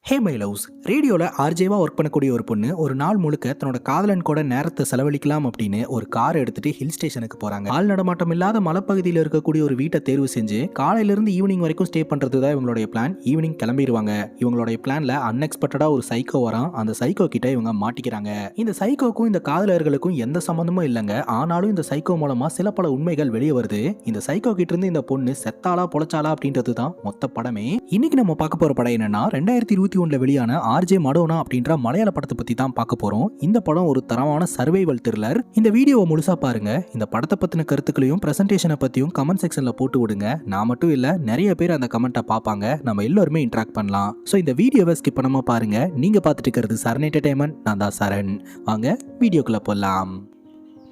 Hey my loves ரேடியோவில் ஆர்ஜேவாக work பண்ணக்கூடிய ஒரு பொண்ணு ஒரு நாள் முழுக்க தன்னோட காதலன் கூட நேரத்தை செலவழிக்கலாம் அப்படின்னு ஒரு கார் எடுத்துட்டு ஹில் ஸ்டேஷனுக்கு போறாங்க. ஆள் நடமாட்டம் இல்லாத மலைப்பகுதியில் இருக்கக்கூடிய ஒரு வீட்டை தேர்வு செஞ்சு காலையிலிருந்து ஈவினிங் வரைக்கும் ஸ்டே பண்றது தான் இவங்களுடைய பிளான். ஈவினிங் கிளம்பிடுவாங்க. இவங்களுடைய பிளான்ல அன்எக்ஸ்பெக்டடா ஒரு சைக்கோ வரான். அந்த சைக்கோ கிட்ட இவங்க மாட்டிக்கிறாங்க. இந்த சைக்கோக்கும் இந்த காதலர்களுக்கும் எந்த சம்பந்தமும் இல்லைங்க. ஆனாலும் இந்த சைக்கோ மூலமா சில பல உண்மைகள் வெளியே வருது. இந்த சைக்கோ கிட்ட இருந்து இந்த பொண்ணு செத்தாளா பொழைச்சாலா அப்படின்றது தான் மொத்த படமே. இன்னைக்கு நம்ம பார்க்க போற படம் என்னன்னா 2021 வெளியான ஆர்ஜே மடோனா அப்படின்ற மலையாள படத்தை பத்தி தான் பார்க்க போறோம். இந்த படம் ஒரு தரமான சர்வைவல் த்ரில்லர். இந்த வீடியோவை முழுசா பாருங்க. இந்த படத்தை பத்தின கருத்துக்களையும் பிரசன்டேஷனை பத்தியும் கமெண்ட் செக்ஷன்ல போட்டு விடுங்க. நான் மட்டும் இல்ல, நிறைய பேர் அந்த கமெண்ட்டை பார்ப்பாங்க. நம்ம எல்லாருமே இன்டராக்ட் பண்ணலாம். ஸோ இந்த வீடியோவை ஸ்கிப் பண்ணாம பாருங்க. நீங்க பார்த்துட்டு இருக்கிறது சரண் என்டர்டைன்மெண்ட். நான் தான் சரண். வாங்க வீடியோக்குள்ள போலாம்.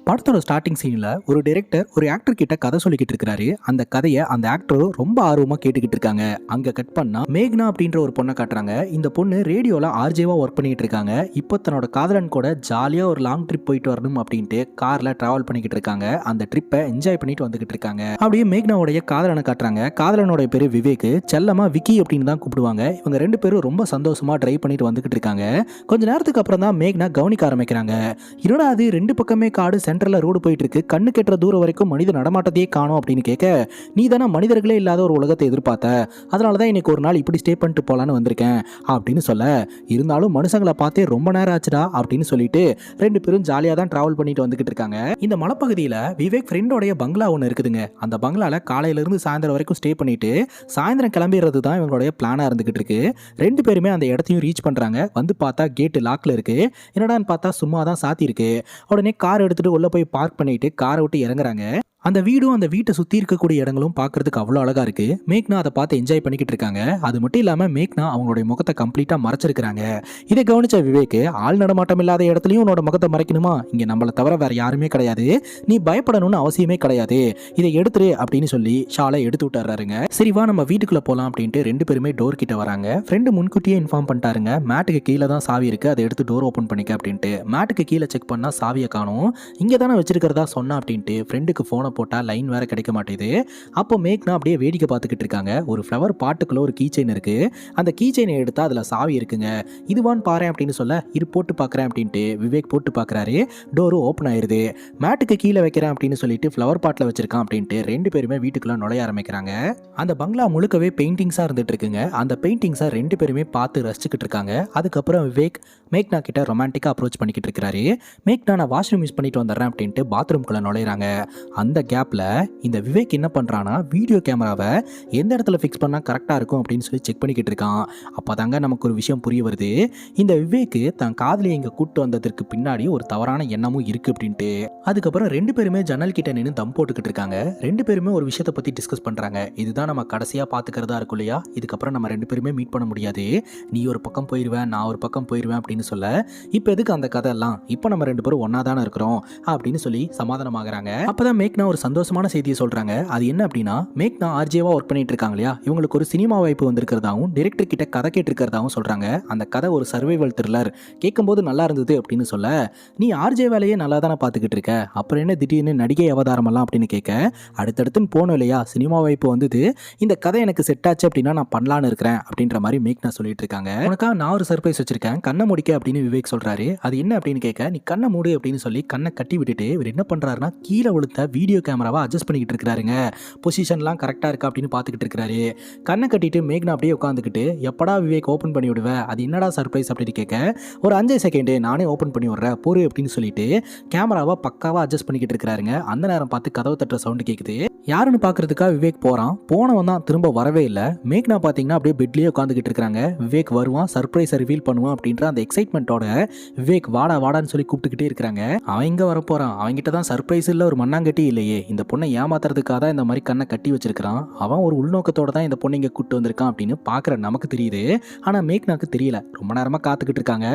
படத்தோட ஸ்டார்டிங் சீனில் ஒரு டைரக்டர் ஒரு ஆக்டர் கிட்ட கதை சொல்லிக்கிட்டு இருக்காரு. அந்த கதையை அந்த ஆக்டரும் ரொம்ப ஆர்வமாக கேட்டுக்கிட்டு இருக்காங்க. அங்கே கட் பண்ணா மேக்னா அப்படின்ற ஒரு பொண்ணை காட்டுறாங்க. இந்த பொண்ணு ரேடியோவில் ஆர்ஜேவா ஒர்க் பண்ணிட்டு இருக்காங்க. இப்போ தன்னோட காதலன் கூட ஜாலியாக ஒரு லாங் ட்ரிப் போயிட்டு வரணும் அப்படின்ட்டு காரில் டிராவல் பண்ணிக்கிட்டு இருக்காங்க. அந்த ட்ரிப்பை என்ஜாய் பண்ணிட்டு வந்துகிட்டு இருக்காங்க. அப்படியே மேக்னாவுடைய காதலனை காட்டுறாங்க. காதலனோட பேரு விவேக். செல்லமா விக்கி அப்படின்னு தான் கூப்பிடுவாங்க. இவங்க ரெண்டு பேரும் ரொம்ப சந்தோஷமா டிரைவ் பண்ணிட்டு வந்துகிட்டு இருக்காங்க. கொஞ்ச நேரத்துக்கு அப்புறம் தான் மேக்னா கவனிக்க ஆரம்பிக்கிறாங்க. என்னடா அது, ரெண்டு பக்கமே காடு, சென்டர்ல ரோடு போயிட்டு இருக்கு, கண்ணு கெட்டுற தூரம் வரைக்கும் மனித நடமாட்டத்தையே காணோம் அப்படின்னு கேட்க, நீ தானே மனிதர்களே இல்லாத ஒரு உலகத்தை எதிர்பார்த்த, அதனாலதான் இன்னைக்கு ஒரு நாள் இப்படி ஸ்டே பண்ணிட்டு போலான்னு வந்திருக்கேன் அப்படின்னு சொல்ல, இருந்தாலும் மனுஷங்களை பார்த்தே ரொம்ப நேரம் ஆச்சுடா அப்படின்னு சொல்லிட்டு ரெண்டு பேரும் ஜாலியா தான் டிராவல் பண்ணிட்டு வந்துகிட்டு இருக்காங்க. இந்த மலைப்பகுதியில விவேக் ஃப்ரெண்டோடைய பங்களா ஒன்று இருக்குதுங்க. அந்த பங்களால காலையில இருந்து சாயந்தரம் வரைக்கும் ஸ்டே பண்ணிட்டு சாயந்தரம் கிளம்பிடுறது தான் இவங்களுடைய பிளானா இருந்துகிட்டு இருக்கு. ரெண்டு பேருமே அந்த இடத்தையும் ரீச் பண்றாங்க. வந்து பார்த்தா கேட்டு லாக்ல இருக்கு. என்னடான்னு பார்த்தா சும்மா தான் சாத்தி இருக்கு. உடனே கார் எடுத்துட்டு உள்ள போய் பார்க் பண்ணிட்டு காரை விட்டு இறங்குறாங்க. அந்த வீடும் அந்த வீட்டை சுற்றி இருக்கக்கூடிய இடங்களும் பார்க்கறதுக்கு அவ்வளோ அழகா இருக்கு. மேக்னா அதை பார்த்து என்ஜாய் பண்ணிக்கிட்டு இருக்காங்க. அது மட்டும் இல்லாமல் மேக்னா அவங்களுடைய முகத்தை கம்ப்ளீட்டாக மறைச்சிருக்கிறாங்க. இதை கவனிச்ச விவேக், ஆள் நடமாட்டம் இல்லாத இடத்துலையும் உன்னோட முகத்தை மறைக்கணுமா? இங்கே நம்மளை தவிர வேற யாருமே கிடையாது, நீ பயப்படணும்னு அவசியமே கிடையாது, இதை எடுத்துரு அப்படின்னு சொல்லி ஷாலை எடுத்து விட்டுறாருங்க. சரிவா நம்ம வீட்டுக்குள்ள போகலாம் அப்படின்ட்டு ரெண்டு பேருமே டோர் கிட்ட வராங்க. ஃப்ரெண்டு முன்கூட்டியே இன்ஃபார்ம் பண்ணிட்டாருங்க, மேட்டுக்கு கீழே தான் சாவி இருக்கு, அதை எடுத்து டோர் ஓப்பன் பண்ணிக்க அப்படின்ட்டு. மேட்டுக்கு கீழே செக் பண்ணா சாவியை காணும். இங்கே தானே வச்சிருக்கிறதா சொன்னா அப்படின்ட்டு ஃப்ரெண்டுக்கு ஃபோனை போட்டா லைன் வேற கிடைக்க மாட்டேது. அப்போ மேக்னா அப்படியே வேடிக்கை பார்த்துக்கிட்டு இருக்காங்க. ஒரு ஃப்ளவர் பாட்டுக்குள்ள ஒரு கீ செயின் இருக்கு. அந்த கீ செயினை எடுத்தா அதுல சாவி இருக்குங்க. இதுவான்னு பாரு அப்படின்னு சொல்ல, இரு போட்டு பார்க்கறேன் அப்படின்ட்டு விவேக் போட்டு பார்க்கறாரு. டோரு ஓப்பன் ஆயிருது. மேட்டுக்கு கீழே வைக்கிறேன் அப்படின்னு சொல்லிட்டு ஃப்ளவர் பாட்டில் வச்சிருக்கான் அப்படின்ட்டு ரெண்டு பேருமே வீட்டுக்குள்ள நுழைய ஆரம்பிக்கிறாங்க. அந்த பங்களா முழுக்கவே பெயிண்டிங்ஸா இருந்துட்டு இருக்குங்க. அந்த பெயிண்டிங்ஸை ரெண்டு பேருமே பார்த்து ரசிச்சுக்கிட்டு இருக்காங்க. அதுக்கப்புறம் விவேக் மேக்னா கிட்ட ரொமான்டிக்கா அப்ரோச் பண்ணிக்கிட்டு இருக்காரு. மேக்னா நான் வாஷ்ரூம் யூஸ் பண்ணிட்டு வந்துடுறேன் அப்படின்ட்டு பாத்ரூம்குள்ள நுழையிறாங்க. அந்த கேப்ல இந்த விவேக் என்ன பண்றானா, வீடியோ கேமராவை எந்த இடத்துல ஃபிக்ஸ் பண்ணா கரெக்டா இருக்கும் அப்படின்னு சொல்லி செக் பண்ணிக்கிட்டு இருக்கான். அப்பதாங்க நமக்கு ஒரு விஷயம் புரிய வருது. இந்த விவேக் தன் காதலியை இங்க கூட்டு வந்ததற்கு பின்னாடி ஒரு தவறான எண்ணமும் இருக்கு அப்படின்ட்டு. அதுக்கப்புறம் ரெண்டு பேருமே ஜன்னல் கிட்ட நின்று தம் போட்டுக்கிட்டு இருக்காங்க. ரெண்டு பேருமே ஒரு விஷயத்தை பத்தி டிஸ்கஸ் பண்றாங்க. இதுதான் நம்ம கடைசியா பாத்துக்கிறதா இருக்கும் இல்லையா, இதுக்கப்புறம் நம்ம ரெண்டு பேருமே மீட் பண்ண முடியாது, நீ ஒரு பக்கம் போயிருவேன், நான் ஒரு பக்கம் போயிருவேன் அப்படின்னு சொல்ல, இப்ப எதுக்கு அந்த கதை எல்லாம், இப்ப நம்ம ரெண்டு பேரும் ஒன்னா தானே இருக்கிறோம் அப்படின்னு சொல்லி சமாதானமாகறாங்க. அப்பதான் மேக்னா ஒரு சந்தோஷமான செய்தியை சொல்றாங்க. அது என்ன அப்படின்னா, மேக்னா ஆர்ஜேவா ஒர்க் பண்ணிட்டு இருக்காங்க இல்லையா, இவங்களுக்கு ஒரு சினிமா வாய்ப்பு வந்திருக்கிறதாவும் டைரக்டர் கிட்ட கதை கேட்டிருக்கிறதாவும் சொல்றாங்க. அந்த கதை ஒரு சர்வைவல் த்ரில்லர், கேட்கும்போது நல்லா இருந்தது அப்படின்னு சொல்ல, நீ ஆர்ஜே வேலையே நல்லா தானே பார்த்துக்கிட்டு இருக்க, அப்புறம் என்ன திடீர்னு நடிகை அவதாரம் எல்லாம் அப்படின்னு கேட்க, அடுத்தடுத்துன்னு போனோம் இல்லையா, சினிமா வாய்ப்பு வந்தது, இந்த கதை எனக்கு செட் ஆச்சு அப்படின்னா நான் பண்ணலான்னு இருக்கிறேன் அப்படின்ற மாதிரி மேக்னா சொல்லிட்டு இருக்காங்க. உனக்கா நான் ஒரு சர்ப்ரைஸ் வச்சிருக்கேன், கண்ணை முடிக்க அப்படின்னு விவேக் சொல்றாரு. அது என்ன அப்படின்னு கேட்க, நீ கண்ணை மூடு அப்படின்னு சொல்லி கண்ணை கட்டி விட்டுட்டு இவர் என்ன பண்றாருன்னா, கீழே விழுத்த வீடியோ கேமராவை அட்ஜஸ்ட் பண்ணிக்கிட்டு இருக்கிறாருங்க. பொசிஷன்லாம் கரெக்டாக இருக்கா அப்படின்னு பார்த்துக்கிட்டு இருக்கிறாரு. கண்ணை கட்டிட்டு மேக்னா அப்படியே உட்காந்துக்கிட்டு, எப்படா விவேக் ஓப்பன் பண்ணி விடுவேன், அது என்னடா சர்ப்ரைஸ் அப்படின்னு கேட்க, ஒரு 5 செகண்டு நானே ஓப்பன் பண்ணி விடுறேன் போரு அப்படின்னு சொல்லிட்டு கேமராவை பக்காவா அட்ஜஸ்ட் பண்ணிக்கிட்டு இருக்கிறாருங்க. அந்த நேரம் பார்த்து கதவு தட்டுற சவுண்டு கேட்குது. யாருன்னு பார்க்கறதுக்காக விவேக் போறான். போனவன் தான் திரும்ப வரவே இல்லை. மேக்னா பார்த்தீங்கன்னா அப்படியே பெட்லேயே உட்காந்துக்கிட்டு இருக்காங்க. விவேக் வருவான், சர்ப்ரைஸை ரிவீல் பண்ணுவான் அப்படின்ற அந்த எக்ஸைட்மெண்ட்டோட விவேக் வாடா வாடான்னு சொல்லி கூப்பிட்டுக்கிட்டே இருக்கிறாங்க. அவன் இங்கே வரப்போறான், அவன்கிட்ட தான் சர்ப்ரைஸ் இல்லை, ஒரு மண்ணாங்கட்டி இல்லையே, இந்த பொண்ணை ஏமாத்துறதுக்காக தான் இந்த மாதிரி கண்ணை கட்டி வச்சிருக்கான், அவன் ஒரு உள்நோக்கத்தோட தான் இந்த பொண்ணை இங்கே கூப்பிட்டு வந்திருக்கான் அப்படின்னு பார்க்குற நமக்கு தெரியுது. ஆனால் மேக்னாக்கு தெரியல. ரொம்ப நேரமாக காத்துக்கிட்டு இருக்காங்க.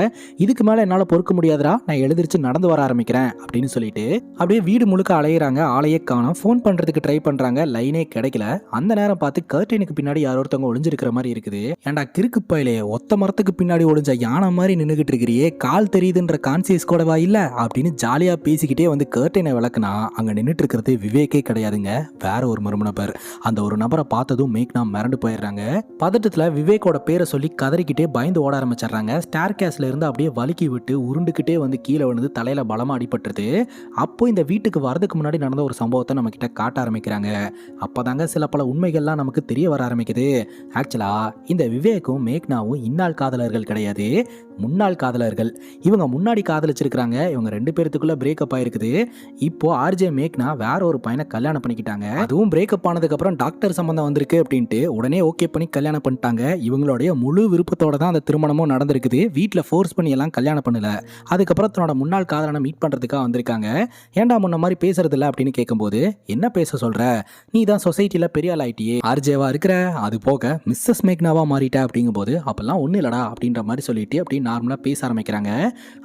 இதுக்கு மேலே என்னால் பொறுக்க முடியாதுடா, நான் எழுந்திரிச்சு நடந்து வர ஆரம்பிக்கிறேன் அப்படின்னு சொல்லிட்டு அப்படியே வீடு முழுக்க அலையிறாங்க. ஆளையே காணோம். ஃபோன் பண்ணுறதுக்கு ட்ரை பண்ணுறாங்க, லைனே கிடைக்கல. அந்த நேரம் பார்த்து கர்டனுக்கு பின்னாடி யாரோ ஒருத்தவங்க ஒளிஞ்சிருக்கிற மாதிரி இருக்குது. ஏன்டா கிறுக்கு பையிலே, ஒத்த மரத்துக்கு பின்னாடி ஒளிஞ்ச யானை மாதிரி நின்றுகிட்டு இருக்கிறியே, கால் தெரியுதுன்ற கான்சியஸ் கூடவா இல்ல அப்படின்னு ஜாலியா பேசிக்கிட்டே வந்து கர்டனை விளக்குனா அங்க நின்றுட்டு இருக்கிறது விவேக்கே கிடையாதுங்க, வேற ஒரு மர்ம நபர். அந்த ஒரு நபரை பார்த்ததும் மேக்னா மிரண்டு போயிடுறாங்க. பதட்டத்துல விவேக்கோட பேரை சொல்லி கதறிக்கிட்டே பயந்து ஓட ஆரம்பிச்சிடுறாங்க. ஸ்டேர் கேஸ்ல இருந்து அப்படியே வலிக்கி விட்டு உருண்டுக்கிட்டே வந்து கீழே விழுந்து தலையில பலமா அடிபட்டுருது. அப்போ இந்த வீட்டுக்கு வரதுக்கு முன்னாடி நடந்த ஒரு சம்பவத்தை நம்ம கிட்ட காட்ட ஆரம்பிக்கிறாங்க. அப்பதாங்க சில பல உண்மைகள்லாம் நமக்கு தெரிய வர ஆரம்பிக்குது. ஆக்சுவலா இந்த விவேக்கும் மேக்னாவும் இந்நாள் காதலர்கள் கிடையாது, முன்னாள் காதலர்கள். இவங்க முன்னாடி காதலிச்சிருக்கிறாங்க. இவங்க 2 பேருக்குள்ள பிரேக்கப் ஆயிருக்குது. இப்போ ஆர்ஜே மேக்னா வேற ஒரு பையனை கல்யாணம் பண்ணிக்கிட்டாங்க. அதுவும் பிரேக்கப் ஆனதுக்கு அப்புறம் டாக்டர் சம்பந்தம் வந்திருக்கு அப்படின்ட்டு உடனே ஓகே பண்ணி கல்யாணம் பண்ணிட்டாங்க. இவங்களுடைய முழு விருப்பத்தோட தான் அந்த திருமணமும் நடந்திருக்குது. வீட்டில் ஃபோர்ஸ் பண்ணி எல்லாம் கல்யாணம் பண்ணல. அதுக்கப்புறம் தன்னோட முன்னாள் காதலனை மீட் பண்றதுக்காக வந்திருக்காங்க. ஏன்டா முன்ன மாதிரி பேசுறது இல்லை அப்படின்னு கேட்கும்போது, என்ன பேச சொல்ற, நீ தான் சொசைட்டில பெரிய ஆள் ஆயிட்டியே, ஆர்ஜேவா இருக்கிற, அது போக மிஸ்ஸஸ் மேக்னாவா மாறிட்ட அப்படிங்கும்போது அப்பெல்லாம் ஒன்றும் இல்லடா அப்படின்ற மாதிரி சொல்லிட்டு அப்படின்னு நார்மலாக பேச ஆரம்பிக்கிறாங்க.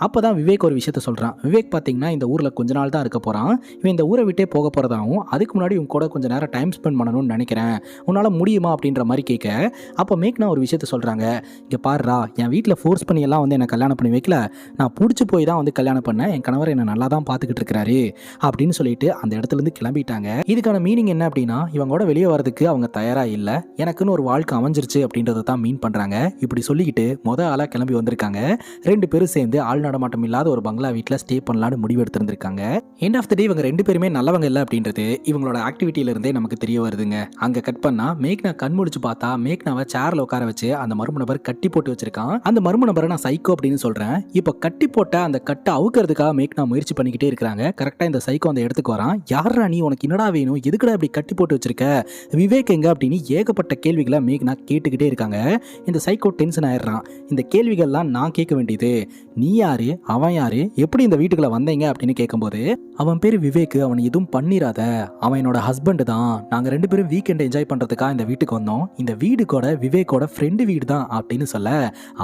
அப்போ தான் விவேக் ஒரு விஷயத்த சொல்கிறான். விவேக் பார்த்தீங்கன்னா இந்த ஊரில் கொஞ்ச நாள் தான் இருக்க போகிறான். இவன் இந்த ஊரை விட்டே போக போகிறதாகவும் அதுக்கு முன்னாடி இவங்க கூட கொஞ்சம் நேரம் டைம் ஸ்பெண்ட் பண்ணணும்னு நினைக்கிறேன், உன்னால் முடியுமா அப்படின்ற மாதிரி கேட்க, அப்போ மேக்னா ஒரு விஷயத்த சொல்கிறாங்க. இங்கே பாருடா, என் வீட்டில் ஃபோர்ஸ் பண்ணி எல்லாம் வந்து என்னை கல்யாணம் பண்ணி வைக்கல, நான் பிடிச்சி போய் தான் வந்து கல்யாணம் பண்ணேன், என் கணவர் என்னை நல்லா தான் பார்த்துக்கிட்டு இருக்கிறாரு அப்படின்னு சொல்லிட்டு அந்த இடத்துலேருந்து கிளம்பிட்டாங்க. இதுக்கான மீனிங் என்ன அப்படின்னா, இவங்களோட வெளியே வரதுக்கு அவங்க தயாராக இல்லை, எனக்குன்னு ஒரு வாழ்க்கை அமைஞ்சிருச்சு அப்படின்றத தான் மீன் பண்ணுறாங்க. இப்படி சொல்லிக்கிட்டு ஆளாக கிளம்பி வந்திருக்காங்க. 2 பேரும் சேர்ந்து ஆள் நடமாட்டம் இல்லாத ஒரு பங்களா வீட்டில் ஸ்டே பண்ணலான்னு முடிவு எடுத்திருந்திருக்காங்க. எண்ட் ஆஃப் த டே இவங்க 2 பேருமே நல்லவங்க இல்லை அப்படின்றது இவங்களோட ஆக்டிவிட்டியிலிருந்தே நமக்கு தெரிய வருதுங்க. அங்கே கட் பண்ணா மேக்னா கண் முடிச்சு பார்த்தா மேக்னாவை சேர்ல உட்கார வச்சு அந்த மர்ம நபர் கட்டி போட்டு வச்சிருக்கான். அந்த மர்ம நபரை நான் சைக்கோ அப்படின்னு சொல்றேன். இப்போ கட்டி போட்ட அந்த கட்டை அவுக்கிறதுக்காக மேக்னா முயற்சி பண்ணிக்கிட்டே இருக்கிறாங்க. கரெக்டாக இந்த சைக்கோ அந்த இடத்துக்கு வரான். யாரா நீ, உனக்கு என்னடா வேணும், எதுக்குடா இப்படி கட்டி போட்டு வச்சிருக்க, விவேக் எங்க அப்படின்னு ஏகப்பட்ட கேள்விகளை மேக்னா கேட்டுக்கிட்டே இருக்காங்க. இந்த சைக்கோ டென்ஷன் ஆயிடுறான். இந்த கேள்விகள்லாம் நான் கேட்க வேண்டியது, நீ யாரு, அவன் யாரு, எப்படி இந்த வீட்டுக்குள்ள வந்தீங்க அப்படின்னு கேட்கும்போது, அவன் பேரு விவேக், அவன் எதுவும் பண்ணிராத, அவன் என்னோட ஹஸ்பண்ட் தான், நாங்க 2 பேரும் வீக்கெண்ட் என்ஜாய் பண்றதுக்காக இந்த வீட்டுக்கு வந்தோம், இந்த வீடு கூட விவேக்கோட ஃப்ரெண்டு வீடு தான் அப்படின்னு சொல்ல,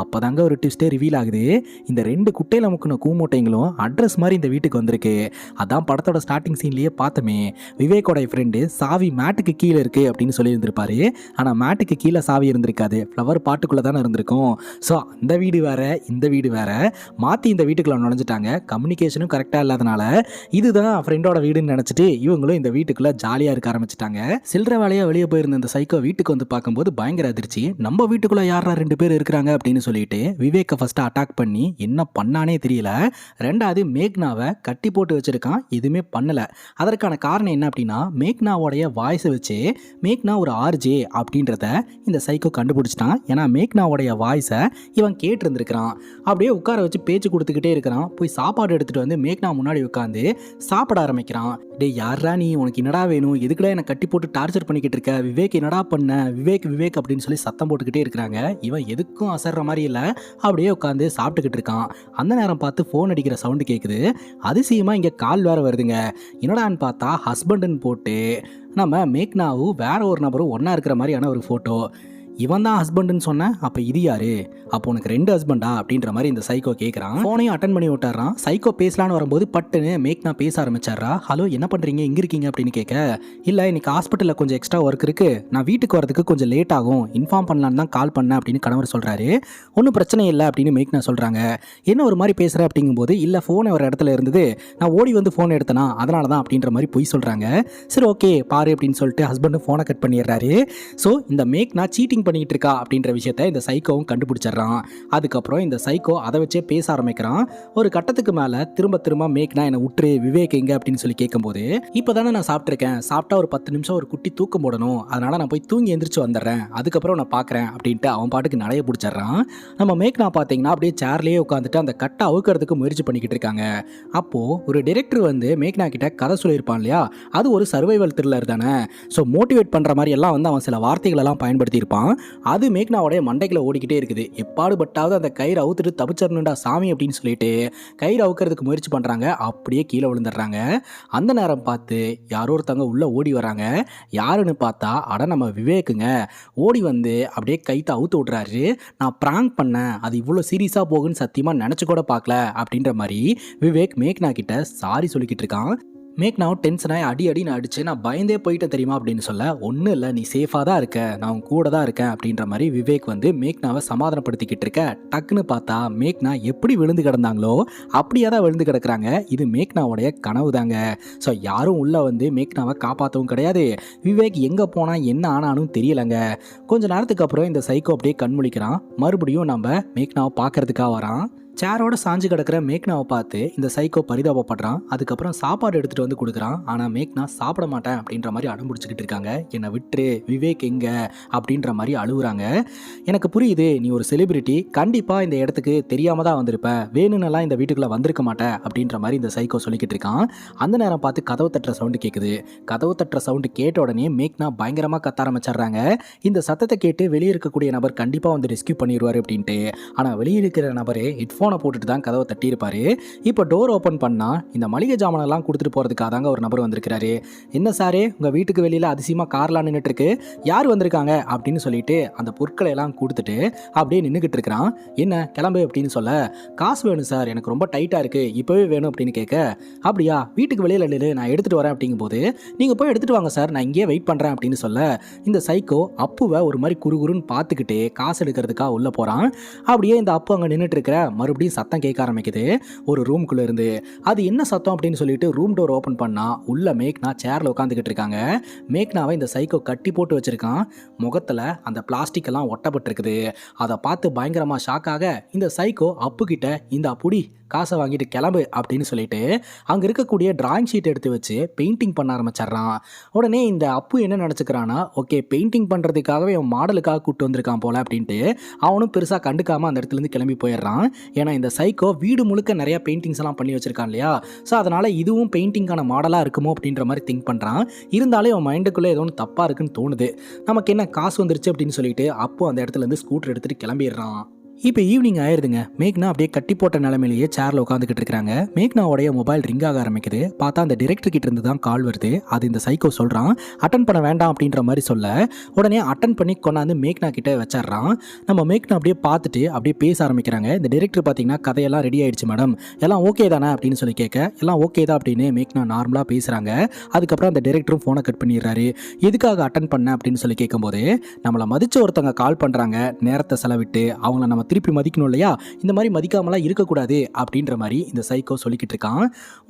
அப்பதாங்க ஒரு ட்விஸ்டே ரிவீல் ஆகுது. இந்த 2 குட்டையில முக்கின கூமூட்டைங்களும் அட்ரஸ் மாதிரி இந்த வீட்டுக்கு வந்திருக்கு. அதான் படத்தோட ஸ்டார்டிங் சீன்லயே பார்த்தமே, விவேக்கோட ஃப்ரெண்டு சாவி மேட்டுக்கு கீழே இருக்கு அப்படின்னு சொல்லி இருந்திருப்பாரு. ஆனா மேட்டுக்கு கீழே சாவி இருந்திருக்காது, ஃப்ளவர் பாட்டுக்குள்ள தானே இருந்திருக்கும். ஸோ அந்த வீடு வேற, இந்த வீடு வேற, மாற்றி இந்த வீட்டுக்குள்ள நுழைஞ்சிட்டாங்க. கம்யூனிகேஷனும் கரெக்டாக இல்லாதனால இதுதான் ஃப்ரெண்டோட வீடுன்னு நினச்சிட்டு இவங்களும் இந்த வீட்டுக்குள்ள ஜாலியாக இருக்க ஆரம்பிச்சிட்டாங்க. சில்லற வேலையாக வெளியே போயிருந்த இந்த சைக்கோ வீட்டுக்கு வந்து பார்க்கும்போது பயங்கர அதிர்ச்சி. நம்ம வீட்டுக்குள்ள யாரா 2 பேர் இருக்கிறாங்க அப்படின்னு சொல்லிட்டு விவேக்கை ஃபர்ஸ்ட் அட்டாக் பண்ணி என்ன பண்ணானே தெரியல. 2வது மேக்னாவை கட்டி போட்டு வச்சிருக்கான், எதுவுமே பண்ணல. அதற்கான காரணம் என்ன அப்படின்னா, மேக்னாவோடைய வாய்ஸை வச்சு மேக்னா ஒரு ஆர்ஜே அப்படின்றத இந்த சைக்கோ கண்டுபிடிச்சிட்டான். ஏன்னா மேக்னாவோடைய வாய்ஸை இவன் கேட்டிருந்திருக்கிறான். அப்படியே உட்கார வச்சு பேச்சு கொடுத்துக்கிட்டே இருக்கிறான். போய் சாப்பாடு எடுத்துட்டு வந்து மேக்னா முன்னாடி உட்காந்து சாப்பிட ஆரம்பிக்கிறான். டே யாரா நீ, உனக்கு என்னடா வேணும், எதுக்குடா என்னை கட்டி போட்டு டார்ச்சர் பண்ணிக்கிட்டு இருக்க, விவேக் என்னடா பண்ண, விவேக் விவேக் அப்படின்னு சொல்லி சத்தம் போட்டுக்கிட்டே இருக்கிறாங்க. இவன் எதுக்கும் அசர்ற மாதிரி இல்லை, அப்படியே உட்காந்து சாப்பிட்டுக்கிட்டு இருக்கான். அந்த நேரம் பார்த்து ஃபோன் அடிக்கிற சவுண்டு கேட்குது. அதிசயமா இங்கே கால் வேற வருதுங்க. என்னடான்னு பார்த்தா ஹஸ்பண்டுன்னு போட்டு நம்ம மேக்னாவும் வேற ஒரு நபரும் ஒன்றா இருக்கிற மாதிரியான ஒரு ஃபோட்டோ. இவன் தான் ஹஸ்பண்டுன்னு சொன்னேன், அப்போ இது யாரு, அப்போ உனக்கு 2 ஹஸ்பண்டா அப்படின்ற மாதிரி இந்த சைக்கோ கேட்குறான். ஃபோனையும் அட்டன் பண்ணி விட்டுறான். சைக்கோ பேசலான்னு வரும்போது பட்டுன்னு மேக்னா பேச ஆரம்பிச்சாரா. ஹலோ என்ன பண்ணுறீங்க, எங்கே இருக்கீங்க அப்படின்னு கேட்க, இல்லை இன்னைக்கு ஹாஸ்பிட்டலில் கொஞ்சம் எக்ஸ்ட்ரா ஒர்க் இருக்குது, நான் வீட்டுக்கு வரதுக்கு கொஞ்சம் லேட் ஆகும், இன்ஃபார்ம் பண்ணலான்னு தான் கால் பண்ணேன் அப்படின்னு கணவர் சொல்கிறாரு. ஒன்றும் பிரச்சனை இல்லை அப்படின்னு மேக்னா சொல்கிறாங்க. என்ன ஒரு மாதிரி பேசுகிற அப்படிங்கும்போது, இல்லை ஃபோன் ஒரு இடத்துல இருந்தது, நான் ஓடி வந்து ஃபோன் எடுத்தேனா அதனால தான் அப்படின்ற மாதிரி பொய் சொல்கிறாங்க. சரி ஓகே பாரு அப்படின்னு சொல்லிட்டு ஹஸ்பண்டு ஃபோனை கட் பண்ணிடுறாரு. ஸோ இந்த மேக்னா சீட்டிங் பண்ணிட்டு இருக்கா அப்படின்ற விஷயத்தை இந்த சைக்கோவும் கண்டுபிடிச்சிடறான். அதுக்கப்புறம் இந்த சைக்கோ அதை வச்சே பேச ஆரம்பிக்கிறான். ஒரு கட்டத்துக்கு மேல திரும்ப திரும்ப மேக்னா என்னை விட்டுரு, விவேக் எங்க அப்படின்னு சொல்லி கேட்கும்போது, இப்போதானே நான் சாப்பிட்ருக்கேன், சாப்பிட்டா ஒரு 10 நிமிஷம் ஒரு குட்டி தூக்கம் போடணும், அதனால நான் போய் தூங்கி எந்திரிச்சு வந்துடுறேன், அதுக்கப்புறம் நான் பார்க்குறேன் அப்படின்ட்டு அவன் பாட்டுக்கு நடைய பிடிச்சிடறான். நம்ம மேக்னா பார்த்தீங்கன்னா அப்படியே சேர்லேயே உட்காந்துட்டு அந்த கட்டை அவுக்கிறதுக்கு முயற்சி பண்ணிக்கிட்டு இருக்காங்க. அப்போ ஒரு டைரக்டர் வந்து மேக்னா கிட்ட கதை சொல்லியிருப்பான் இல்லையா, அது ஒரு சர்வைவல் த்ரில்லர் தானே. ஸோ மோட்டிவேட் பண்ணுற மாதிரி எல்லாம் வந்து அவன் சில வார்த்தைகள் எல்லாம் பயன்படுத்தியிருப்பான். அது மேக்னாவோடைய மண்டைக்குள்ள ஓடிக்கிட்டே இருக்குது. எப்பாடுபட்டாவது அந்த கயிறு அவுத்துட்டு தப்பிச்சிடணுண்டா சாமி அப்படின்னு சொல்லிட்டு கயிறு அவுக்கிறதுக்கு முயற்சி பண்ணுறாங்க. அப்படியே கீழே விழுந்துடுறாங்க. அந்த நேரம் பார்த்து யாரோ ஒருத்தவங்க உள்ளே ஓடி வராங்க. யாருன்னு பார்த்தா அட நம்ம விவேக்குங்க. ஓடி வந்து அப்படியே கைத்தை அவுத்து விட்றாரு. நான் ப்ராங்க் பண்ணேன், அது இவ்வளோ சீரியஸாக போகுன்னு சத்தியமாக நினச்சி கூட பார்க்கல அப்படின்ற மாதிரி விவேக் மேக்னா கிட்ட சாரி சொல்லிக்கிட்டு இருக்கான். மேக்னாவும் டென்ஷனாகி அடின்னு அடிச்சு நான் பயந்தே போயிட்டேன் தெரியுமா அப்படின்னு சொல்ல, ஒன்றும் இல்லை நீ சேஃபாக தான் இருக்க, நான் உன் கூட தான் இருக்கேன் அப்படின்ற மாதிரி விவேக் வந்து மேக்னாவை சமாதானப்படுத்திக்கிட்டு இருக்க. டக்குன்னு பார்த்தா மேக்னா எப்படி விழுந்து கிடந்தாங்களோ அப்படியே தான் விழுந்து கிடக்குறாங்க. இது மேக்னாவுடைய கனவு தாங்க. ஸோ யாரும் உள்ளே வந்து மேக்னாவை காப்பாற்றவும் கிடையாது. விவேக் எங்கே போனால் என்ன ஆனாலும் தெரியலைங்க. கொஞ்ச நேரத்துக்கு அப்புறம் இந்த சைக்கோ அப்படியே கண்முழிக்கிறான். மறுபடியும் நம்ம மேக்னாவை பார்க்கறதுக்காக வரான். சேரோட சாஞ்சு கிடக்கிற மேக்னாவை பார்த்து இந்த சைக்கோ பரிதாபப்படுறான். அதுக்கப்புறம் சாப்பாடு எடுத்துகிட்டு வந்து கொடுக்குறான். ஆனால் மேக்னா சாப்பிட மாட்டேன் அப்படின்ற மாதிரி அடம் பிடிச்சிக்கிட்டு இருக்காங்க. என்னை விட்டுரு, விவேக் எங்கே அப்படின்ற மாதிரி அழுகுறாங்க. எனக்கு புரியுது, நீ ஒரு செலிபிரிட்டி, கண்டிப்பாக இந்த இடத்துக்கு தெரியாமல் தான் வந்திருப்ப, வேணும்னெல்லாம் இந்த வீட்டுக்குள்ளே வந்திருக்க மாட்டேன் அப்படின்ற மாதிரி இந்த சைக்கோ சொல்லிக்கிட்டு இருக்கான். அந்த நேரம் பார்த்து கதவு தட்டுற சவுண்டு கேட்குது. கதவு தட்டுற சவுண்டு கேட்ட உடனே மேக்னா பயங்கரமாக கத்த ஆரம்பிச்சிடுறாங்க. இந்த சத்தத்தை கேட்டு வெளியே இருக்கக்கூடிய நபர் கண்டிப்பாக வந்து ரெஸ்கியூ பண்ணிடுவார் அப்படின்ட்டு. ஆனால் வெளியே இருக்கிற நபரே ஹெட்ஃபோனை போட்டுட்டு தான் கதவை தட்டியிருப்பாரு. இப்போ டோர் ஓப்பன் பண்ணா இந்த மளிகை ஜாமானெல்லாம் கொடுத்துட்டு போகிறதுக்காக தாங்க ஒரு நபர் வந்திருக்கிறாரு. என்ன சாரே, உங்கள் வீட்டுக்கு வெளியில் அதிசயமாக கார்லாம் நின்றுட்டு இருக்கு, யார் வந்திருக்காங்க அப்படின்னு சொல்லிட்டு அந்த பொருட்களை எல்லாம் கொடுத்துட்டு அப்படியே நின்றுக்கிட்டு இருக்கிறான். என்ன கிளம்பு அப்படின்னு சொல்ல, காசு வேணும் சார், எனக்கு ரொம்ப டைட்டாக இருக்குது, இப்போவே வேணும் அப்படின்னு கேட்க, அப்படியா வீட்டுக்கு வெளியில் இல்லை நான் எடுத்துகிட்டு வரேன் அப்படிங்கும்போது, நீங்கள் போய் எடுத்துகிட்டு வாங்க சார், நான் இங்கேயே வெயிட் பண்ணுறேன் அப்படின்னு சொல்ல, இந்த சைக்கோ அப்புவை ஒரு மாதிரி குறுகுறுன்னு பார்த்துக்கிட்டே காசு எடுக்கிறதுக்காக உள்ளே போகிறான். அப்படியே இந்த அப்பு அங்கே நின்றுட்டு இருக்கிற மறுபடியும் சத்தம் கேட்க ஆரம்பிக்குது ஒரு ரூம்குள்ளே இருந்து. அது என்ன சத்தம் அப்படின்னு சொல்லிட்டு ரூம் டோர் ஓப்பன் பண்ணா உள்ள மேக்னா சேர்ல உட்காந்துக்கிட்டு இருக்காங்க. மேக்னாவை இந்த சைக்கோ கட்டி போட்டு வச்சிருக்கான். முகத்தில் அந்த பிளாஸ்டிக் எல்லாம் ஒட்டப்பட்டு இருக்குது. அதை பார்த்து பயங்கரமாக ஷாக்காக இந்த சைக்கோ அப்பு கிட்ட இந்த அப்புடி காசை வாங்கிட்டு கிளம்பு அப்படின்னு சொல்லிட்டு அங்கே இருக்கக்கூடிய டிராயிங் ஷீட் எடுத்து வச்சு பெயிண்டிங் பண்ண ஆரம்பிச்சிட்றான். உடனே இந்த அப்பு என்ன நினச்சிக்கிறான்னா, ஓகே பெயிண்டிங் பண்ணுறதுக்காகவே அவன் மாடலுக்காக கூப்பிட்டு வந்திருக்கான் போல அப்படின்ட்டு அவனும் பெருசாக கண்டுக்காமல் அந்த இடத்துலேருந்து கிளம்பி போயிடுறான். ஏன்னா இந்த சைக்கோ வீடு முழுக்க நிறையா பெயிண்டிங்ஸ் எல்லாம் பண்ணி வச்சிருக்கான் இல்லையா, ஸோ அதனால் இதுவும் பெயிண்டிங்கான மாடலாக இருக்குமோ அப்படின்ற மாதிரி திங்க் பண்ணுறான். இருந்தாலே அவன் மைண்டுக்குள்ளே ஏதோ ஒன்று தப்பாக இருக்குன்னு தோணுது. நமக்கு என்ன காசு வந்துருச்சு அப்படின்னு சொல்லிட்டு அப்போ அந்த இடத்துலேருந்து ஸ்கூட்டர் எடுத்துகிட்டு கிளம்பிடுறான். இப்போ ஈவினிங் ஆயிடுதுங்க. மேக்னா அப்படியே கட்டி போட்ட நிலைமையிலேயே சேரில் உட்காந்துக்கிட்டு இருக்காங்க. மேக்னாவோடைய மொபைல் ரிங் ஆக ஆரம்பிக்குது. பார்த்தா அந்த டிரெக்டர் கிட்ட இருந்து தான் கால் வருது. அது இந்த சைக்கோ சொல்கிறான், அட்டன் பண்ண வேண்டாம் அப்படின்ற மாதிரி சொல்ல, உடனே அட்டன் பண்ணி கொண்டாந்து மேக்னா கிட்ட வச்சிட்றான். நம்ம மேக்னா அப்படியே பார்த்துட்டு அப்படியே பேச ஆரம்பிக்கிறாங்க. இந்த டிரெக்டர் பார்த்தீங்கன்னா கதையெல்லாம் ரெடி ஆயிடுச்சு மேடம், எல்லாம் ஓகே தானே அப்படின்னு சொல்லி கேட்க, எல்லாம் ஓகே தான் அப்படின்னு மேக்னா நார்மலாக பேசுகிறாங்க. அதுக்கப்புறம் அந்த டிரெக்டரும் ஃபோனை கட் பண்ணிடுறாரு. எதுக்காக அட்டன் பண்ண அப்படின்னு சொல்லி கேட்கும்போது, நம்மளை மதித்த ஒருத்தவங்க கால் பண்ணுறாங்க, நேரத்தை செலவிட்டு அவங்கள நம்ம திருப்பி மதிக்கணும் இல்லையா, இந்த மாதிரி மதிக்காமலாம் இருக்கக்கூடாது அப்படின்ற மாதிரி இந்த சைக்கோ சொல்லிக்கிட்டு இருக்கான்.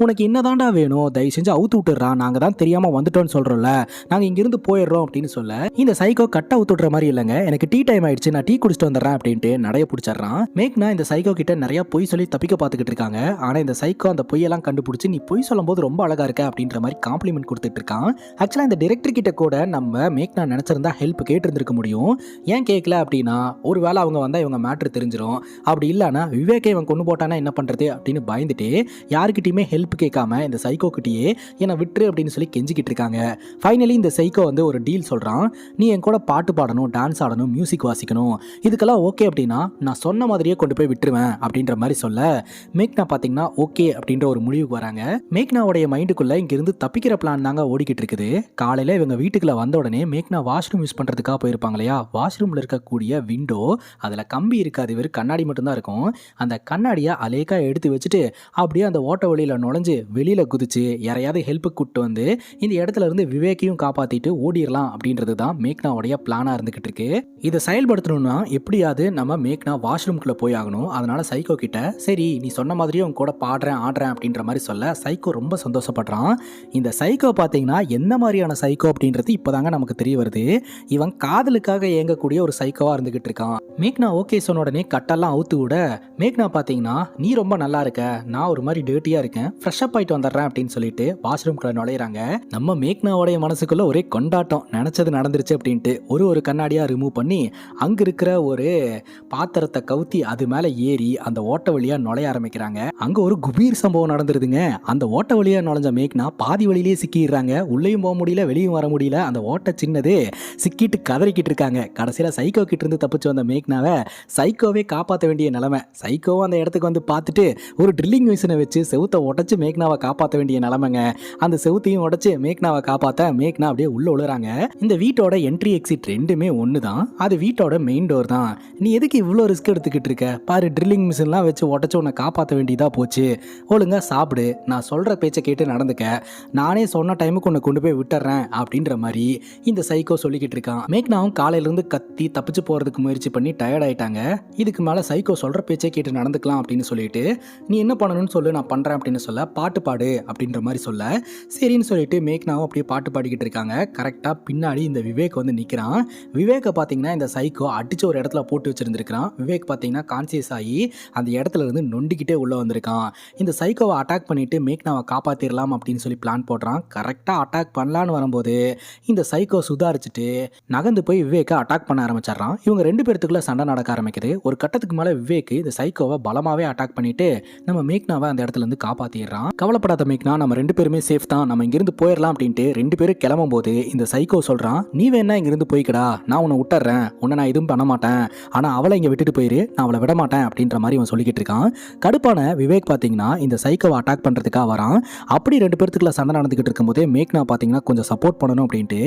உனக்கு என்னதான்டா வேணும், தயவு செஞ்சு அவுத்து விட்டுறான், நாங்கள் தான் தெரியாமல் வந்துட்டோன்னு சொல்கிறோம்ல, நாங்கள் இங்கிருந்து போயிடுறோம் அப்படின்னு சொல்ல, இந்த சைக்கோ கட்ட அவுத்து விட்ற மாதிரி இல்லைங்க, எனக்கு டீ டைம் ஆயிடுச்சு, நான் டீ குடிச்சிட்டு வந்துடுறேன் அப்படின்ட்டு நடைய பிடிச்சிட்றான். மேக்னா இந்த சைக்கோ கிட்ட நிறைய பொய் சொல்லி தப்பிக்க பார்த்துக்கிட்டு இருக்காங்க. ஆனால் இந்த சைக்கோ அந்த பொய்யெல்லாம் கண்டுபிடிச்சி, நீ பொய் சொல்லும் போது ரொம்ப அழகா இருக்க அப்படின்ற மாதிரி காம்ப்ளிமெண்ட் கொடுத்துட்டு இருக்கான். ஆக்சுவலாக இந்த டிரெக்டர் கிட்ட கூட நம்ம மேக்னா நினைச்சிருந்தா ஹெல்ப் கேட்டிருந்திருக்க முடியும். ஏன் கேட்கல அப்படின்னா, ஒரு வேளை அவங்க வந்தால் இவங்க மேட்ரு தெரிஞ்சிடும், அப்படி இல்லைனா விவேக்கை இவன் கொண்டு போட்டானா என்ன பண்ணுறது அப்படின்னு பயந்துட்டு யாருக்கிட்டையுமே ஹெல்ப் கேட்காம இந்த சைக்கோ கிட்டேயே என்னை விட்டுரு அப்படின்னு சொல்லி கெஞ்சிக்கிட்டு இருக்காங்க. ஃபைனலி இந்த சைக்கோ வந்து ஒரு டீல் சொல்கிறான். நீ என் கூட பாட்டு பாடணும், டான்ஸ் ஆடணும், மியூசிக் வாசிக்கணும், இதுக்கெல்லாம் ஓகே அப்படின்னா நான் சொன்ன மாதிரியே கொண்டு போய் விட்டுருவேன் அப்படின்ற மாதிரி சொல்ல, மேக்னா பார்த்தீங்கன்னா ஓகே அப்படின்ற ஒரு முடிவுக்கு வராங்க. மேக்னாவுடைய மைண்டுக்குள்ளே இங்கிருந்து தப்பிக்கிற பிளான் தாங்க ஓடிக்கிட்டு இருக்குது. காலையில் இவங்க வீட்டுக்குள்ள வந்த உடனே மேக்னா வாஷ்ரூம் யூஸ் பண்ணுறதுக்காக போயிருப்பாங்க இல்லையா, வாஷ்ரூமில் இருக்கக்கூடிய விண்டோ அதில் கம்பி இருக்காது, வெறும் கண்ணாடி மட்டும்தான் இருக்கும். அந்த கண்ணாடியை அலேக்கா எடுத்து வச்சுட்டு அப்படியே அந்த ஓட்ட வழியில் நுழைஞ்சு வெளியில் குதிச்சு யாரையாவது ஹெல்ப்புக்கு கூப்பிட்டு வந்து இந்த இடத்துல இருந்து விவேக்கையும் காப்பாற்றிட்டு ஓடிடலாம் அப்படின்றது தான் மேக்னாவுடைய பிளானாக இருந்துகிட்டு இருக்கு. இதை செயல்படுத்தணும்னா எப்படியாவது நம்ம மேக்னா வாஷ்ரூம்குள்ளே போய் ஆகணும். அதனால சைக்கோ கிட்ட, சரி நீ சொன்ன மாதிரியே உங்க கூட பாடுறேன் ஆடுறேன் அப்படின்ற மாதிரி சொல்ல சைக்கோ ரொம்ப சந்தோஷப்படுறான். இந்த சைக்கோ பார்த்தீங்கன்னா என்ன மாதிரியான சைக்கோ அப்படின்றது இப்போதாங்க நமக்கு தெரிய வருது. இவன் காதலுக்காக இயங்கக்கூடிய ஒரு சைக்கோவாக இருந்துகிட்டு இருக்கான். மேக்னா ஓகே சொன்ன உடனே கட்டெல்லாம் அவுத்து விட, மேக்னா பார்த்தீங்கன்னா நீ ரொம்ப நல்லா இருக்க, நான் ஒரு மாதிரி டேர்ட்டியாக இருக்கேன், ஃப்ரெஷ்அப் ஆகிட்டு வந்துடுறேன் அப்படின்னு சொல்லிட்டு வாஷ்ரூம்குள்ள நுழையிறாங்க. நம்ம மேக்னாவோடைய மனசுக்குள்ள ஒரே கொண்டாட்டம், நினச்சது நடந்துருச்சு அப்படின்ட்டு ஒரு கண்ணாடியாக ரிமூவ் பண்ணி அங்கே இருக்கிற ஒரு பாத்திரத்தை கவுத்தி அது மேலே ஏறி அந்த ஓட்ட வழியாக நுழைய ஆரம்பிக்கிறாங்க. அங்கே ஒரு குபீர் சம்பவம் நடந்துருதுங்க. அந்த ஓட்ட வழியாக நுழைஞ்ச மேக்னா பாதி வழியிலேயே சிக்கிடுறாங்க. உள்ளேயும் போக முடியல, வெளியும் வர முடியல. அந்த ஓட்ட சின்னது சிக்கிட்டு கதறிக்கிட்டு இருக்காங்க. கடைசியில் சைக்கோ கிட்ட இருந்து தப்பிச்சு வந்த மேக்னாவை சைக்கோவே காப்பாற்ற வேண்டிய நிலைமை. சைக்கோவும் அந்த இடத்துக்கு வந்து பார்த்துட்டு ஒரு ட்ரில்லிங் மிஷினை வச்சு செவுத்தை உடச்சி மேக்னாவை காப்பாற்ற வேண்டிய நிலைமைங்க. அந்த செவுத்தையும் உடச்சி மேக்னாவை காப்பாற்ற மேக்னா அப்படியே உள்ள விழுறாங்க. இந்த வீட்டோட என்ட்ரி எக்ஸிட் ரெண்டுமே ஒன்று தான். அது வீட்டோட மெயின் டோர் தான். நீ எதுக்கு இவ்வளோ ரிஸ்க் எடுத்துக்கிட்டு இருக்க? பாரு, ட்ரில்லிங் மிஷின்லாம் வச்சு உடச்சி உன்னை காப்பாற்ற வேண்டியதாக போச்சு. ஒழுங்கா சாப்பிடு, நான் சொல்கிற பேச்சை கேட்டு நடந்துக்க, நானே சொன்ன டைமுக்கு உன்னை கொண்டு போய் விட்டுறேன் அப்படின்ற மாதிரி இந்த சைக்கோ சொல்லிக்கிட்டு இருக்கான். மேக்னாவும் காலையிலேருந்து கத்தி தப்பிச்சு போகிறதுக்கு முயற்சி பண்ணி டயர்ட் ஆயிட்டாங்க. இதுக்கு மேலே சைக்கோ சொல்கிற பேச்சை கேட்டு நடந்துக்கலாம் அப்படின்னு சொல்லிட்டு, நீ என்ன பண்ணணும்னு சொல்லு, நான் பண்ணுறேன் அப்படின்னு சொல்ல, பாட்டு பாடு அப்படின்ற மாதிரி சொல்ல, சரின்னு சொல்லிட்டு மேக்னாவும் அப்படியே பாட்டு பாடிக்கிட்டு இருக்காங்க. கரெக்டாக பின்னாடி இந்த விவேக் வந்து நிற்கிறான். விவேக்கை பார்த்தீங்கன்னா இந்த சைக்கோ அடிச்சு ஒரு இடத்துல போட்டு வச்சிருந்திருக்கான். விவேக் பார்த்தீங்கன்னா கான்சியஸ் ஆகி அந்த இடத்துல இருந்து நொண்டிக்கிட்டே உள்ளே வந்திருக்கான். இந்த சைக்கோவை அட்டாக் பண்ணிட்டு மேக்னாவை காப்பாற்றிடலாம் அப்படின்னு சொல்லி பிளான் போடுறான். கரெக்டாக அட்டாக் பண்ணலான்னு வரும்போது இந்த சைக்கோ சுதாரிச்சுட்டு நகர்ந்து போய் விவேக்கை அட்டாக் பண்ண ஆரம்பிச்சிடறான். இவங்க ரெண்டு பேர்த்துக்குள்ள சண்டை நடக்க ஆரம்பிக்குது. ஒரு கட்டத்துக்கு மேலே விவேக் இந்த சைக்கோவை பலமாகவே அட்டாக் பண்ணிட்டு நம்ம மேக்னாவை அந்த இடத்துல இருந்து காப்பாற்றிடுறான். கவலைப்படாத மேக்னா, நம்ம ரெண்டு பேருமே சேஃப் தான், நம்ம இங்கிருந்து போயிடலாம் அப்படின்ட்டு ரெண்டு பேரும் கிளம்பும் போது இந்த சைக்கோ சொல்றான், நீ வேணா இங்கிருந்து போய்க்கடா, நான் உன்னை விட்டுறேன், உன்னை நான் எதுவும் பண்ண மாட்டேன், ஆனால் அவளை இங்கே விட்டுட்டு போயிரு, நான் அவளை விட மாட்டேன் அப்படின்ற மாதிரி இவன் சொல்லிக்கிட்டு இருக்கான். கடுப்பான விவேக் பார்த்தீங்கன்னா இந்த சைக்கோவை அட்டாக் பண்ணுறதுக்காக வரான். அப்படி ரெண்டு பேர்த்துக்குள்ள சண்டை நடந்துகிட்டு இருக்கும்போதே மேக்னா பார்த்தீங்கன்னா கொஞ்சம் சப்போர்ட் பண்ணணும் அப்படின்ட்டு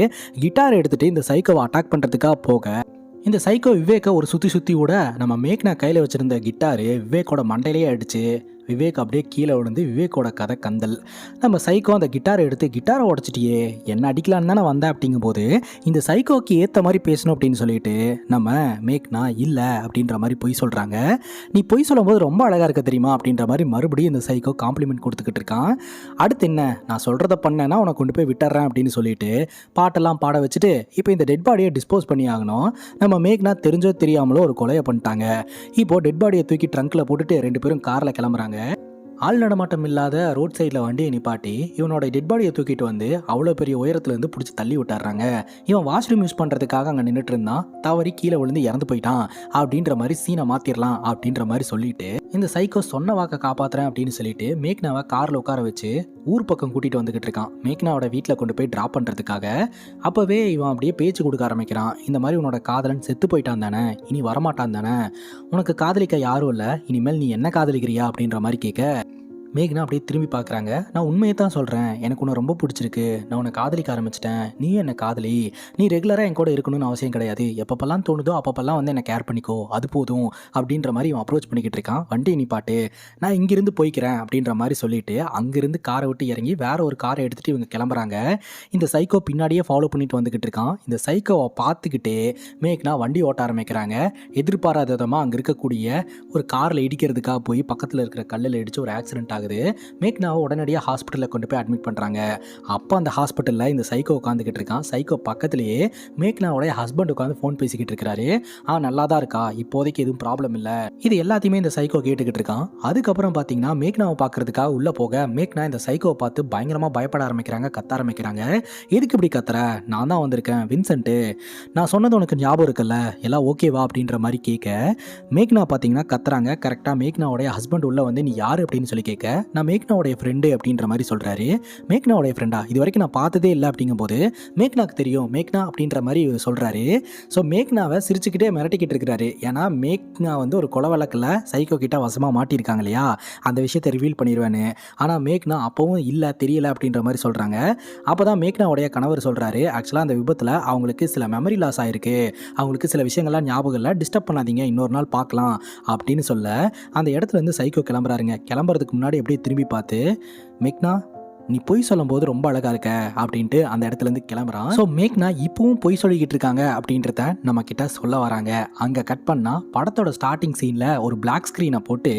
கிட்டார் எடுத்துட்டு இந்த சைக்கோவை அட்டாக் பண்ணுறதுக்காக போக, இந்த சைக்கோ விவேக்கை ஒரு சுற்றி விட நம்ம மேக்னா கையில் வச்சிருந்த கிட்டாரு விவேக்கோட மண்டையிலேயே அடிச்சு விவேக் அப்படியே கீழே விழுந்து விவேக்கோட கதை கந்தல். நம்ம சைக்கோ அந்த கிட்டாரை எடுத்து, கிட்டாரை உடச்சிட்டியே, என்ன அடிக்கலான்னு தானே வந்தேன் அப்படிங்கும்போது இந்த சைக்கோக்கு ஏற்ற மாதிரி பேசணும் அப்படின்னு சொல்லிட்டு நம்ம மேக்னா இல்லை அப்படின்ற மாதிரி பொய் சொல்கிறாங்க. நீ பொய் சொல்லும்போது ரொம்ப அழகாக இருக்க தெரியுமா அப்படின்ற மாதிரி மறுபடியும் இந்த சைக்கோ காம்ப்ளிமெண்ட் கொடுத்துக்கிட்டு இருக்கான். அடுத்து என்ன, நான் சொல்கிறத பண்ணேன்னா உனக்கு கொண்டு போய் விட்டுறேன் அப்படின்னு சொல்லிட்டு பாட்டெல்லாம் பாட வச்சுட்டு இப்போ இந்த டெட் பாடியை டிஸ்போஸ் பண்ணி ஆகணும். நம்ம மேக்னா தெரிஞ்சோ தெரியாமலோ ஒரு கொலையை பண்ணிட்டாங்க. இப்போது டெட் பாடியை தூக்கி ட்ரங்க்கில் போட்டுட்டு ரெண்டு பேரும் காரில் கிளம்புறாங்க. ஆள் நடமாட்டம் இல்லாத ரோட் சைடில் வண்டியை நிப்பாட்டி இவனோட டெட் பாடியை தூக்கிட்டு வந்து அவ்வளோ பெரிய உயரத்துலேருந்து பிடிச்சி தள்ளி விட்டுறாங்க. இவன் வாஷ்ரூம் யூஸ் பண்ணுறதுக்காக அங்கே நின்றுட்டு இருந்தான், தவறி கீழே விழுந்து இறந்து போயிட்டான் அப்படின்ற மாதிரி சீனை மாற்றிடலாம் அப்படின்ற மாதிரி சொல்லிட்டு இந்த சைக்கோ சொன்ன வாக்கை காப்பாற்றுறேன் அப்படின்னு சொல்லிட்டு மேக்னாவை காரில் உட்கார வச்சு ஊர் பக்கம் கூட்டிகிட்டு வந்துக்கிட்டு இருக்கான், மேக்னாவோட வீட்டில் கொண்டு போய் ட்ராப் பண்ணுறதுக்காக. அப்போவே இவன் அப்படியே பேச்சு கொடுக்க ஆரம்பிக்கிறான். இந்த மாதிரி உன்னோட காதலன் செத்து போயிட்டான் தானே, இனி வரமாட்டான் தானே, உனக்கு காதலிக்க யாரும் இல்லை, இனிமேல் நீ என்ன காதலிக்கிறியா அப்படின்ற மாதிரி கேட்க மேக்னா அப்படியே திரும்பி பார்க்குறாங்க. நான் உண்மையை தான் சொல்கிறேன், எனக்கு உன்னை ரொம்ப பிடிச்சிருக்கு, நான் உன்னை காதலிக்க ஆரம்பிச்சிட்டேன், நீ என்ன காதலி, நீ ரெகுலராக என் கூட இருக்கணும்னு அவசியம் கிடையாது, எப்பப்பெல்லாம் தோணுதோ அப்பப்பெல்லாம் வந்து என்னை கேர் பண்ணிக்கோ, அது போதும் அப்படின்ற மாதிரி இவன் அப்ரோச் பண்ணிக்கிட்டு இருக்கான். வண்டி நிப்பாட்டு, நான் இங்கிருந்து போய்க்கிறேன் அப்படின்ற மாதிரி சொல்லிட்டு அங்கிருந்து காரை விட்டு இறங்கி வேற ஒரு காரை எடுத்துகிட்டு இவங்க கிளம்புறாங்க. இந்த சைக்கோ பின்னாடியே ஃபாலோ பண்ணிட்டு வந்துக்கிட்டு இருக்கான். இந்த சைக்கோவை பார்த்துக்கிட்டே மேக்னா வண்டி ஓட்ட ஆரம்பிக்கிறாங்க. எதிர்பாராத விதமாக அங்கே இருக்கக்கூடிய ஒரு காரில் இடிக்கிறதுக்காக போய் பக்கத்தில் இருக்கிற கல்லில் இடித்து ஒரு ஆக்சிடென்ட் ஆகுது. மேக்னாவை உடனடியாக ஹாஸ்பிட்டலில் கொண்டு போய் அட்மிட் பண்ணுறாங்க. அப்போ அந்த ஹாஸ்பிட்டலில் இந்த சைக்கோ உட்காந்துக்கிட்டு இருக்கான். சைக்கோ பக்கத்துலேயே மேக்னாவோடைய ஹஸ்பண்ட் உட்காந்து ஃபோன் பேசிக்கிட்டு இருக்கிறாரு. நல்லா தான் இருக்கா, இப்போதைக்கு எதுவும் ப்ராப்ளம் இல்லை. இது எல்லாத்தையுமே இந்த சைக்கோ கேட்டுக்கிட்டு இருக்கான். அதுக்கப்புறம் பார்த்தீங்கன்னா மேக்னாவை பார்க்கறதுக்காக உள்ளே போக மேக்னா இந்த சைக்கோவை பார்த்து பயங்கரமாக பயப்பட ஆரம்பிக்கிறாங்க, கத்த ஆரம்பிக்கிறாங்க. எதுக்கு இப்படி கத்துற, நான் தான் வந்திருக்கேன் வின்சென்ட்டு, நான் சொன்னது உனக்கு ஞாபகம் இருக்குல்ல, எல்லாம் ஓகேவா அப்படின்ற மாதிரி கேட்க மேக்னா பார்த்தீங்கன்னா கத்துறாங்க. கரெக்டாக மேக்னாவுடைய ஹஸ்பண்ட் உள்ளே வந்து நீ யார் அப்படின்னு சொல்லி கேட்க, நான் மேக்னாவுடைய ஃப்ரெண்டு அப்படின்ற மாதிரி சொல்கிறாரு. மேக்னாவுடைய ஃப்ரெண்டா, இது வரைக்கும் நான் பார்த்ததே இல்லை அப்படிங்கும்போது மேக்னாக்கு தெரியும் மேக்னா அப்படின்ற மாதிரி சொல்கிறாரு. ஸோ மேக்னாவை சிரிச்சுக்கிட்டே மிரட்டிக்கிட்டு இருக்கிறாரு. ஏன்னா மேக்னா வந்து ஒரு கொலை வழக்கில் சைக்கோ கிட்ட வசமாக மாட்டியிருக்காங்க இல்லையா, அந்த விஷயத்தை ரிவீல் பண்ணிடுவேன்னு. ஆனால் மேக்னா அப்போவும் இல்லை தெரியல அப்படின்ற மாதிரி சொல்கிறாங்க. அப்போ தான் மேக்னாவுடைய கணவர் சொல்கிறாரு, ஆக்சுவலாக அந்த விபத்தில் அவங்களுக்கு சில மெமரி லாஸ் ஆகிருக்கு, அவங்களுக்கு சில விஷயங்கள்லாம் ஞாபகம் இல்லை, டிஸ்டர்ப் பண்ணாதீங்க, இன்னொரு நாள் பார்க்கலாம் அப்படின்னு சொல்ல அந்த இடத்துல இருந்து சைக்கோ கிளம்புறாருங்க. கிளம்புறதுக்கு முன்னாடி அப்படியே திரும்பி பார்த்து மேக்னா நீ பொய் சொல்லும் போது ரொம்ப அழகா இருக்க அப்படின்ட்டு அந்த இடத்துல இருந்து கிளம்புறான். ஸோ மேக்னா இப்பவும் பொய் சொல்லிக்கிட்டு இருக்காங்க அப்படின்றத நம்ம கிட்ட சொல்ல வராங்க. அங்கே கட் பண்ணா படத்தோட ஸ்டார்டிங் சீன்ல ஒரு பிளாக் ஸ்கிரீனை போட்டு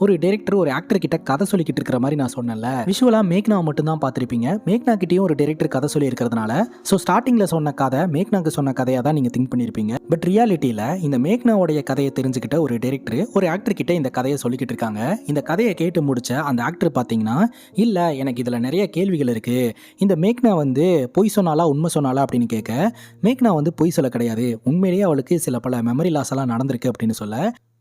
ஒரு டைரக்டர் ஒரு ஆக்டர் கிட்ட கதை சொல்லிக்கிட்டு இருக்கிற மாதிரி நான் சொன்னேன்ல, விஷுவலா மேக்னா மட்டும் தான் பார்த்துருப்பீங்க. மேக்னா கிட்டேயும் ஒரு டைரக்டர் கதை சொல்லி இருக்கிறதுனால ஸோ ஸ்டார்டிங்ல சொன்ன கதை மேக்னாக்கு சொன்ன கதையாக தான் நீங்க திங்க் பண்ணியிருப்பீங்க. பட் ரியாலிட்டியில இந்த மேக்னாவுடைய கதையை தெரிஞ்சுக்கிட்ட ஒரு டைரக்டர் ஒரு ஆக்டர் கிட்ட இந்த கதையை சொல்லிக்கிட்டு இருக்காங்க. இந்த கதையை கேட்டு முடிச்ச அந்த ஆக்டர் பார்த்தீங்கன்னா, இல்லை எனக்கு இதில் நிறைய கேள்விகள் இருக்கு, இந்த மேக்னா வந்து பொய் சொன்னாலா உண்மை சொன்னாலா அப்படின்னு கேட்க, மேக்னா வந்து பொய் சொல்ல கிடையாது, உண்மையிலேயே அவளுக்கு சில பல மெமரி லாஸ் எல்லாம் நடந்திருக்கு அப்படின்னு சொல்ல,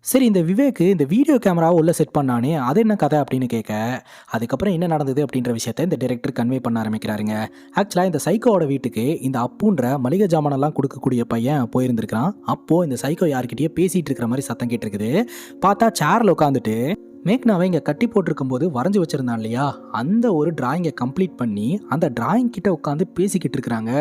சரி, இந்த விவேக் இந்த வீடியோ கேமராவை உள்ள செட் பண்ணானே, அது என்ன கதை அப்படின்னு கேட்க, அதுக்கப்புறம் என்ன நடந்தது அப்படின்ற விஷயத்த இந்த டைரக்டர் கன்வே பண்ண ஆரம்பிக்கிறாருங்க. ஆக்சுவலா இந்த சைக்கோவோட வீட்டுக்கு இந்த அப்புன்ற மளிகை ஜாமானெல்லாம் கொடுக்கக்கூடிய பையன் போயிருந்திருக்கான். அப்போ இந்த சைக்கோ யார்கிட்டயோ பேசிட்டு இருக்கிற மாதிரி சத்தம் கேட்டிருக்குது. பார்த்தா சேர்ல உட்காந்துட்டு மேக்னாவை இங்கே கட்டி போட்டிருக்கும்போது வரைஞ்சி வச்சிருந்தான் இல்லையா, அந்த ஒரு டிராயிங்கை கம்ப்ளீட் பண்ணி அந்த டிராயிங் கிட்ட உட்காந்து பேசிக்கிட்டு இருக்கிறாங்க.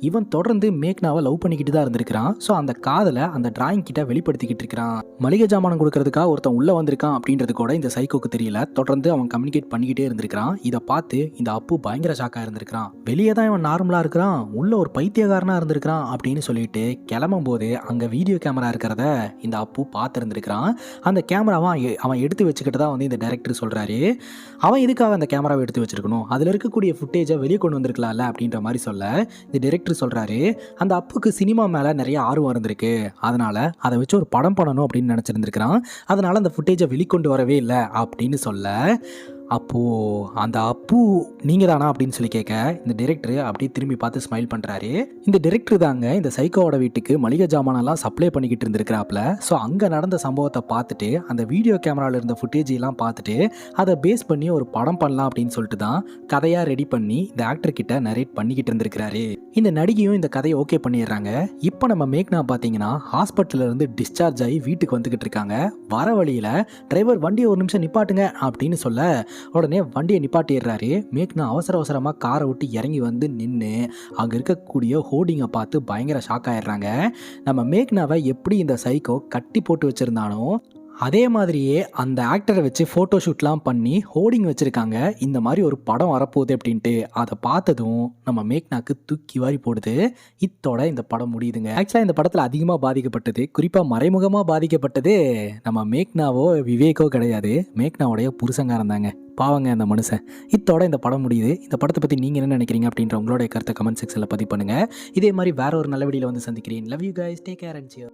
இவன் தொடர்ந்து மேக்னாவை லவ் பண்ணிக்கிட்டு தான் இருந்திருக்கிறான். ஸோ அந்த காதலை அந்த டிராயிங் கிட்ட வெளிப்படுத்திக்கிட்டு இருக்கிறான். மளிகை ஜாமானம் கொடுக்கறதுக்காக ஒருத்தன் உள்ள வந்திருக்கான் அப்படின்றது கூட இந்த சைக்கோக்கு தெரியல. தொடர்ந்து அவன் கம்யூனிகேட் பண்ணிக்கிட்டே இருந்திருக்கிறான். இதை பார்த்து இந்த அப்பு பயங்கர ஷாக்காக இருந்திருக்கிறான். வெளியே தான் இவன் நார்மலாக இருக்கிறான், உள்ள ஒரு பைத்தியக்காரனா இருந்திருக்கிறான் அப்படின்னு சொல்லிட்டு கிளம்பும் போது அங்கே வீடியோ கேமரா இருக்கிறத இந்த அப்பு பார்த்துருந்துருக்கிறான். அந்த கேமராவை அவன் எடுத்து வச்சுக்கிட்டு தான் வந்து இந்த டைரக்டர் சொல்கிறாரு, அவன் எதுக்காக அந்த கேமராவை எடுத்து வச்சிருக்கணும், அதில் இருக்கக்கூடிய ஃபுட்டேஜை வெளியே கொண்டு வந்திருக்கலாம்ல அப்படின்ற மாதிரி சொல்ல இந்த டைரக்டர் சொல்கிறாரு, அந்த அப்புக்கு சினிமா மேலே நிறைய ஆர்வம் இருந்திருக்கு, அதனால் அதை வச்சு ஒரு படம் பண்ணணும் அப்படின்னு நினச்சிருந்துருக்கிறான். அதனால் அந்த ஃபுட்டேஜை வெளிக்கொண்டு வரவே இல்லை அப்படின்னு சொல்ல, அப்போது அந்த அப்பு நீங்கள் தானா அப்படின்னு சொல்லி கேட்க இந்த டைரக்டர் அப்படியே திரும்பி பார்த்து ஸ்மைல் பண்ணுறாரு. இந்த டைரக்டர் தாங்க இந்த சைக்கோவோட வீட்டுக்கு மளிகை ஜாமானெல்லாம் சப்ளை பண்ணிக்கிட்டு இருந்திருக்கிறாப்புல. ஸோ அங்கே நடந்த சம்பவத்தை பார்த்துட்டு அந்த வீடியோ கேமராவில் இருந்த ஃபுட்டேஜெல்லாம் பார்த்துட்டு அதை பேஸ் பண்ணி ஒரு படம் பண்ணலாம் அப்படின்னு சொல்லிட்டு தான் கதையாக ரெடி பண்ணி இந்த ஆக்டர் கிட்ட நரேட் பண்ணிக்கிட்டு இருந்திருக்கிறாரு. இந்த நடிகையும் இந்த கதையை ஓகே பண்ணிடுறாங்க. இப்போ நம்ம மேக்னா பார்த்தீங்கன்னா ஹாஸ்பிட்டலில் இருந்து டிஸ்சார்ஜ் ஆகி வீட்டுக்கு வந்துக்கிட்டு இருக்காங்க. வர வழியில் டிரைவர் வண்டியை ஒரு நிமிஷம் நிப்பாட்டுங்க அப்படின்னு சொல்ல உடனே வண்டியை நிப்பாட்டிடுறாரு. மேக்னா அவசர அவசரமாக காரை விட்டு இறங்கி வந்து நின்று அங்கே இருக்கக்கூடிய ஹோர்டிங்கை பார்த்து பயங்கர ஷாக் ஆயிடுறாங்க. நம்ம மேக்னாவை எப்படி இந்த சைக்கோ கட்டி போட்டு வச்சுருந்தானோ அதே மாதிரியே அந்த ஆக்டரை வச்சு ஃபோட்டோ ஷூட்லாம் பண்ணி ஹோர்டிங் வச்சுருக்காங்க. இந்த மாதிரி ஒரு படம் வரப்போகுது அப்படின்ட்டு அதை பார்த்ததும் நம்ம மேக்னாக்கு தூக்கி வாரி போடுது. இத்தோட இந்த படம் முடியுதுங்க. ஆக்சுவலாக இந்த படத்தில் அதிகமாக பாதிக்கப்பட்டது, குறிப்பாக மறைமுகமாக பாதிக்கப்பட்டது நம்ம மேக்னாவோ விவேக்கோ கிடையாது, மேக்னாவுடைய புருஷங்காரன் தாங்க. பாவங்க அந்த மனுஷன். இத்தோட இந்த படம் முடியுது. இந்த படத்தை பற்றி நீங்கள் என்ன நினைக்கிறீங்க அப்படின்ற உங்களுடைய கருத்தை கமெண்ட் செக்ஷனில் பதிவு பண்ணுங்கள். இதே மாதிரி வேற ஒரு நல்ல வீடியோவில் வந்து சந்திக்கிறேன். Love you guys, take care and shear.